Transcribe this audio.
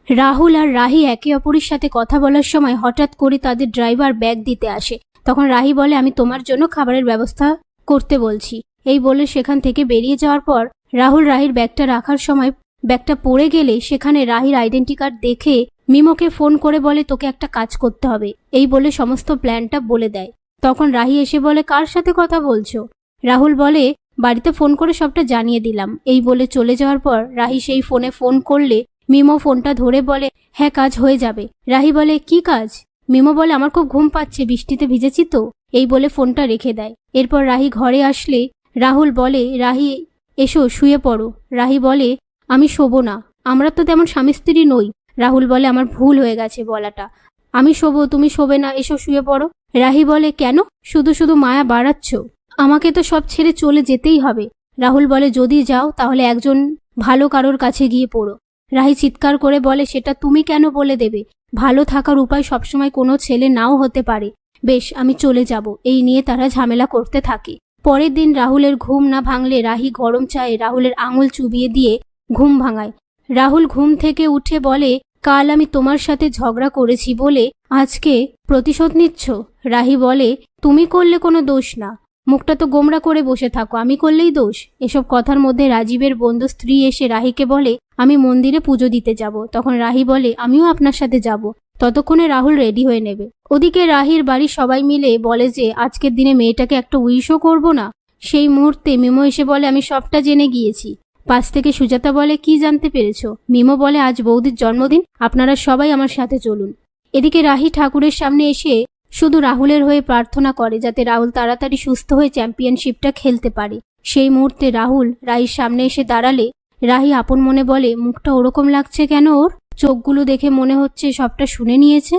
রাহুল আর রাহি একে অপরের সাথে কথা বলার সময় হঠাৎ করে তাদের ড্রাইভার ব্যাগ দিতে আসে। তখন রাহি বলে, আমি তোমার জন্য খাবারের ব্যবস্থা করতে বলছি। এই বলে সেখান থেকে বেরিয়ে যাওয়ার পর রাহুল রাহির ব্যাগটা রাখার সময় ব্যাগটা পড়ে গেলে সেখানে রাহির আইডেন্টি কার্ড দেখে মিমোকে ফোন করে বলে, তোকে একটা কাজ করতে হবে। এই বলে সমস্ত প্ল্যানটা বলে দেয়। তখন রাহি এসে বলে, কার সাথে কথা বলছো? রাহুল বলে, বাড়িতে ফোন করে সবটা জানিয়ে দিলাম। এই বলে চলে যাওয়ার পর রাহি সেই ফোনে ফোন করলে মিমো ফোনটা ধরে বলে, হ্যাঁ কাজ হয়ে যাবে। রাহি বলে, কি কাজ? মিমো বলে, আমার খুব ঘুম পাচ্ছে, বৃষ্টিতে ভিজেছি তো। এই বলে ফোনটা রেখে দেয়। এরপর রাহি ঘরে আসলে রাহুল বলে, রাহি এসো শুয়ে পড়ো। রাহি বলে, আমি শোবো না, আমরা তো তেমন স্বামী স্ত্রী নই। রাহুল বলে, আমার ভুল হয়ে গেছে বলাটা, আমি শোবো, তুমি শোবে না, এসো শুয়ে পড়ো। রাহি বলে, কেন? শুধু শুধু মায়া বাড়াচ্ছ, আমাকে তো সব ছেড়ে চলে যেতেই হবে। রাহুল বলে, যদি যাও তাহলে একজন ভালো কারোর কাছে গিয়ে পড়ো। রাহি চিৎকার করে বলে, সেটা তুমি কেন বলে দেবে? ভালো থাকার উপায় সবসময় কোনো ছেলে নাও হতে পারে। বেশ, আমি চলে যাব। এই নিয়ে তারা ঝামেলা করতে থাকে। পরের দিন রাহুলের ঘুম না ভাঙলে রাহি গরম চায়ে রাহুলের আঙুল চুবিয়ে দিয়ে ঘুম ভাঙায়। রাহুল ঘুম থেকে উঠে বলে, কাল আমি তোমার সাথে ঝগড়া করেছি বলে আজকে প্রতিশোধ নিচ্ছ? রাহি বলে, তুমি করলে কোনো দোষ না, মুখটা তো গোমড়া করে বসে থাকো, আমি করলেই দোষ। এসব কথার মধ্যে রাজীবের বন্ধু স্ত্রী এসে রাহিকে বলে, আমি মন্দিরে পুজো দিতে যাব। তখন রাহি বলে, আমিও আপনার সাথে যাব। ততক্ষণে রাহুল রেডি হয়ে নেবে। ওদিকে রাহির বাড়ির সবাই মিলে বলে যে আজকের দিনে মেয়েটাকে একটা উইশও করব না। সেই মুহূর্তে মিমো এসে বলে, আমি সবটা জেনে গিয়েছি। পাশ থেকে সুজাতা বলে, কি জানতে পেরেছ? মিমো বলে, আজ বৌদির জন্মদিন, আপনারা সবাই আমার সাথে চলুন। এদিকে রাহি ঠাকুরের সামনে এসে শুধু রাহুলের হয়ে প্রার্থনা করে যাতে রাহুল তাড়াতাড়ি সুস্থ হয়ে চ্যাম্পিয়নশিপটা খেলতে পারে। সেই মুহূর্তে রাহুল রাহির সামনে এসে দাঁড়ালে রাহি আপন মনে বলে, মুখটা ওরকম লাগছে কেন ওর? চোখগুলো দেখে মনে হচ্ছে সবটা শুনে নিয়েছে।